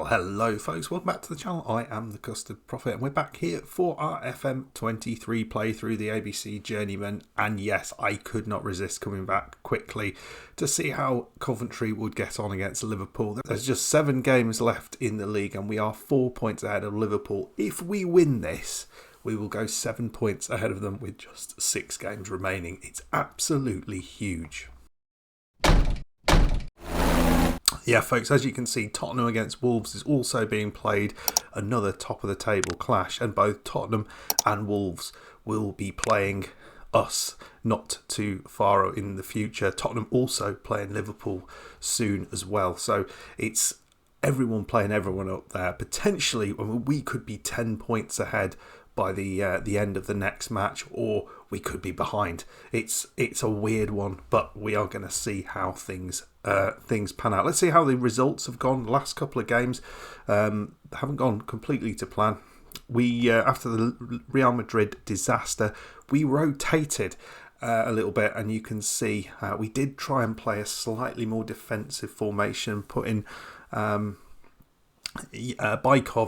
Hello folks, welcome back to the channel. I am the Custard Prophet and we're back here for our FM23 playthrough, the ABC Journeyman. And yes, I could not resist coming back quickly to see how Coventry would get on against Liverpool. There's just 7 games left in the league and we are 4 points ahead of Liverpool. If we win this, we will go 7 points ahead of them with just 6 games remaining. It's absolutely huge. Yeah, folks, as you can see, Tottenham against Wolves is also being played, another top of the table clash, and both Tottenham and Wolves will be playing us not too far in the future. Tottenham also playing Liverpool soon as well, so it's everyone playing everyone up there. Potentially, we could be 10 points ahead by the end of the next match, or we could be behind. It's a weird one, but we are going to see how things pan out. Let's see how the results have gone. The last couple of games haven't gone completely to plan. We after the Real Madrid disaster, we rotated a little bit, and you can see we did try and play a slightly more defensive formation, putting Bykov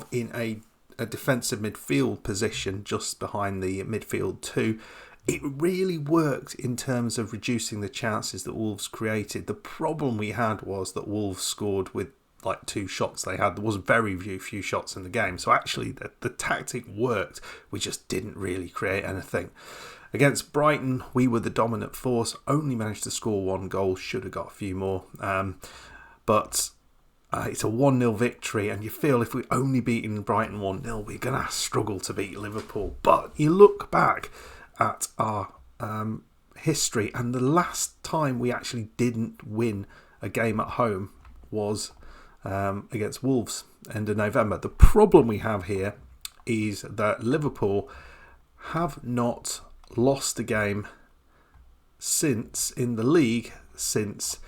in a defensive midfield position just behind the midfield 2. It really worked in terms of reducing the chances that Wolves created. The problem we had was that Wolves scored with like 2 shots they had. There was very few shots in the game. So actually the tactic worked. We just didn't really create anything. Against Brighton, we were the dominant force. Only managed to score 1 goal. Should have got a few more. But it's a 1-0 victory, and you feel if we only beaten Brighton 1-0, we're going to struggle to beat Liverpool. But you look back at our history, and the last time we actually didn't win a game at home was against Wolves, end of November. The problem we have here is that Liverpool have not lost a game in the league since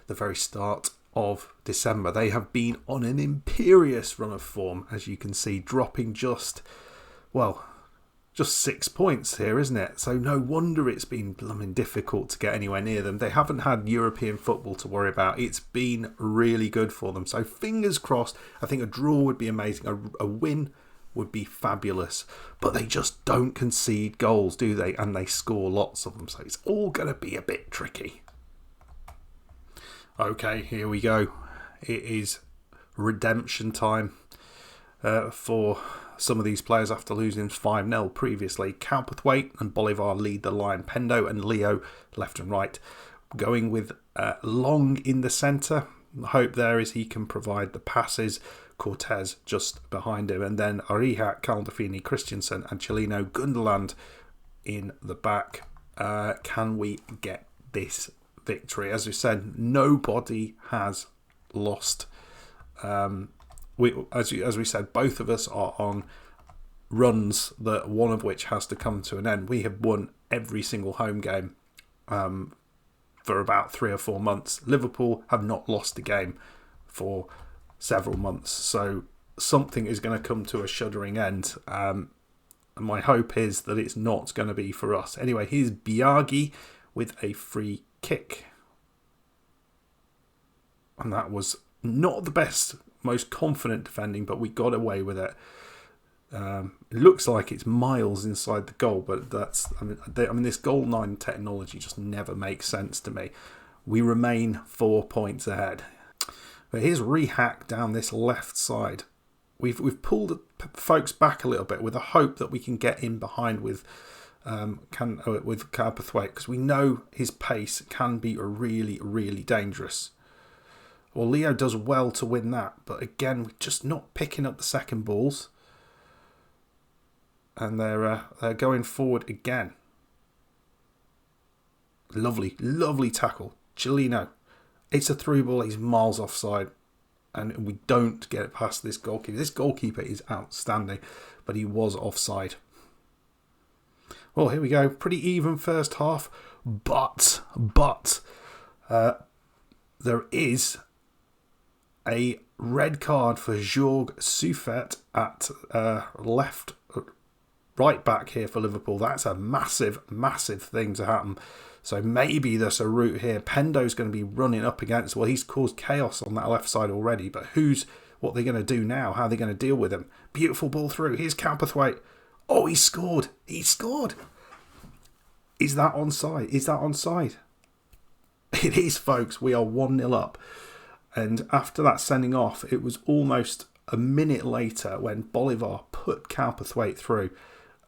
the very start of December. They have been on an imperious run of form, as you can see, dropping just 6 points here, isn't it? So no wonder it's been blooming difficult to get anywhere near them. They haven't had European football to worry about. It's been really good for them. So fingers crossed. I think a draw would be amazing. A win would be fabulous. But they just don't concede goals, do they? And they score lots of them. So it's all going to be a bit tricky. Okay, here we go. It is redemption time for some of these players after losing 5-0 previously. Calpathwaite and Bolivar lead the line. Pendo and Leo left and right. Going with Long in the centre. The hope there is he can provide the passes. Cortez just behind him. And then Arihak, Caldafini, Christensen and Chelino, Gundogan in the back. Can we get this victory? As we said, nobody has lost. As we said, both of us are on runs that one of which has to come to an end. We have won every single home game for about 3 or 4 months. Liverpool have not lost a game for several months, so something is going to come to a shuddering end. And my hope is that it's not going to be for us. Anyway, here's Biaggi with a free kick. And that was not the best, most confident defending, but we got away with it. It looks like it's miles inside the goal, but this goal 9 technology just never makes sense to me. We remain 4 points ahead. But here's Rehack down this left side. We've pulled folks back a little bit with a hope that we can get in behind with Calpathwaite, because we know his pace can be really, really dangerous. Well, Leo does well to win that, but again, we're just not picking up the second balls. And they're going forward again. Lovely, lovely tackle. Chelino. It's a through ball. He's miles offside. And we don't get past this goalkeeper. This goalkeeper is outstanding, but he was offside. Well, here we go. Pretty even first half. But there is a red card for Georges Souffet at right back here for Liverpool. That's a massive, massive thing to happen. So maybe there's a route here. Pendo's going to be running up against, well, he's caused chaos on that left side already, but what they're going to do now, how they're going to deal with him. Beautiful ball through. Here's Cowperthwaite. Oh, he scored. He scored. Is that onside? Is that onside? It is, folks. We are 1-0 up. And after that sending off, it was almost a minute later when Bolivar put Cowperthwaite through.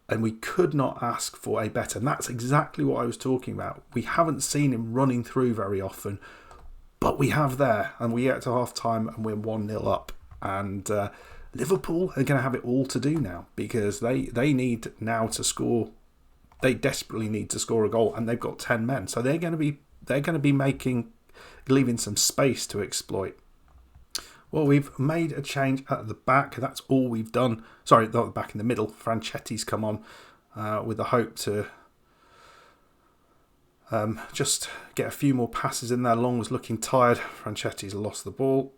And we could not ask for a better. And that's exactly what I was talking about. We haven't seen him running through very often. But we have there. And we get to half time and we're 1-0 up. And Liverpool are going to have it all to do now. Because they need now to score. They desperately need to score a goal. And they've got 10 men. So they're going to be leaving some space to exploit. Well, we've made a change at the back. That's all we've done. Sorry, not the back, in the middle. Franchetti's come on with the hope to just get a few more passes in there. Long was looking tired. Franchetti's lost the ball,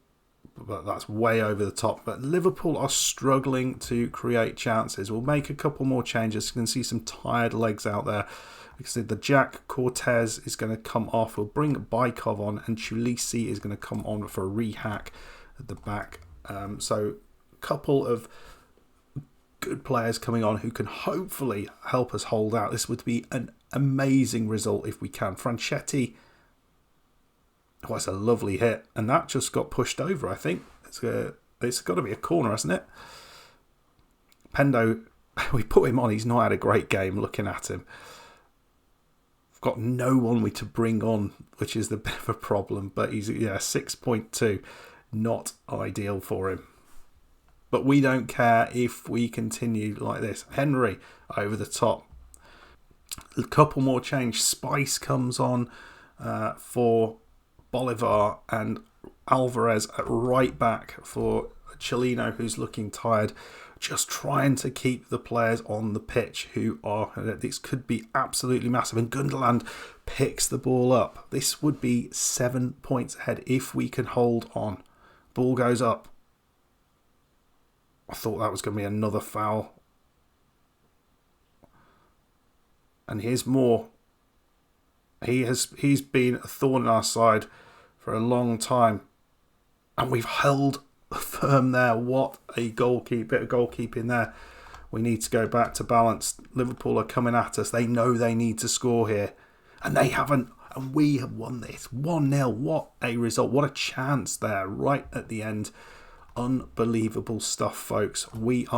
but that's way over the top. But Liverpool are struggling to create chances. We'll make a couple more changes. You can see some tired legs out there. Because the Jack Cortez is going to come off. We'll bring Bykov on, and Chulisi is going to come on for a rehack at the back. So a couple of good players coming on who can hopefully help us hold out. This would be an amazing result if we can. Franchetti, oh, it's a lovely hit. And that just got pushed over, I think. It's got to be a corner, hasn't it? Pendo, we put him on. He's not had a great game looking at him. Got no one to bring on, which is the bit of a problem. But he's 6.2, not ideal for him. But we don't care if we continue like this. Henry over the top. A couple more change. Spice comes on for Bolivar, and Alvarez at right back for Chilino, who's looking tired. Just trying to keep the players on the pitch who are... This could be absolutely massive. And Gunderland picks the ball up. This would be 7 points ahead if we can hold on. Ball goes up. I thought that was going to be another foul. And here's more. He's been a thorn in our side for a long time. And we've held firm there. What a bit of goalkeeping there. We need to go back to balance. Liverpool are coming at us. They know they need to score here, and they haven't, and we have won this 1-0. What a result. What a chance there right at the end. Unbelievable stuff, folks. We've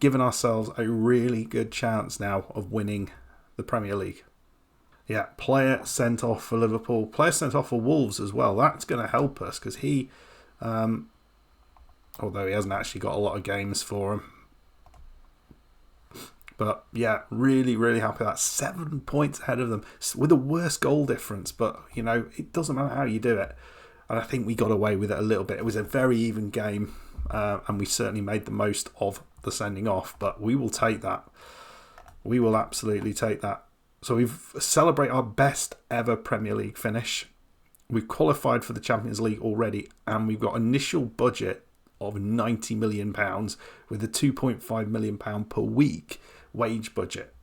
given ourselves a really good chance now of winning the Premier League. Yeah, player sent off for Liverpool. Player sent off for Wolves as well. That's going to help us because he, although he hasn't actually got a lot of games for him. But yeah, really, really happy. That's 7 points ahead of them with a worse goal difference. But, it doesn't matter how you do it. And I think we got away with it a little bit. It was a very even game. And we certainly made the most of the sending off. But we will take that. We will absolutely take that. So we've celebrated our best ever Premier League finish. We've qualified for the Champions League already, and we've got initial budget of £90 million with a £2.5 million per week wage budget.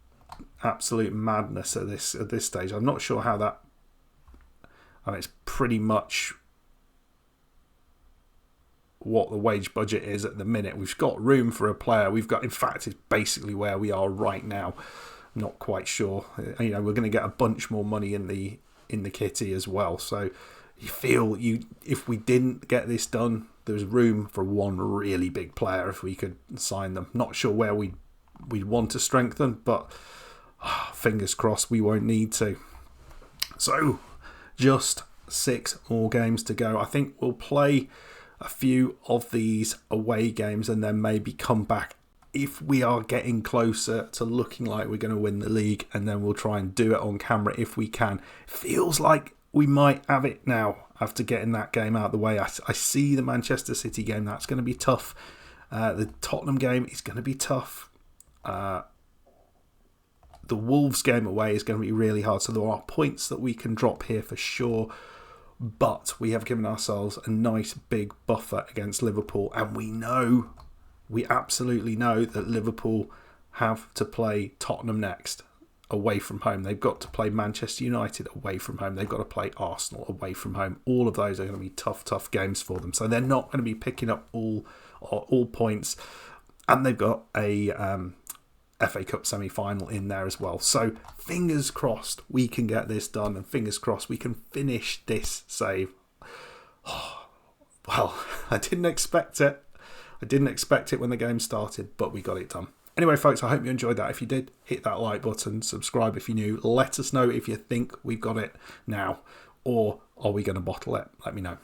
Absolute madness at this stage. I'm not sure how that. And it's pretty much what the wage budget is at the minute. We've got room for a player. In fact, it's basically where we are right now. Not quite sure. We're going to get a bunch more money in the kitty as well. So if we didn't get this done, there's room for one really big player if we could sign them. Not sure where we'd want to strengthen, but fingers crossed we won't need to. So just 6 more games to go. I think we'll play a few of these away games and then maybe come back if we are getting closer to looking like we're going to win the league, and then we'll try and do it on camera if we can. Feels like we might have it now after getting that game out of the way. I see the Manchester City game. That's going to be tough. The Tottenham game is going to be tough. The Wolves game away is going to be really hard. So there are points that we can drop here for sure. But we have given ourselves a nice big buffer against Liverpool. And we absolutely know that Liverpool have to play Tottenham next. away from home. They've got to play Manchester United away from home. They've got to play Arsenal away from home. All of those are going to be tough games for them. So they're not going to be picking up all points. And they've got a FA Cup semi-final in there as well. So fingers crossed we can get this done, and fingers crossed we can finish this save. Well, I didn't expect it. I didn't expect it when the game started, but we got it done. Anyway, folks, I hope you enjoyed that. If you did, hit that like button, subscribe if you're new. Let us know if you think we've got it now, or are we going to bottle it? Let me know.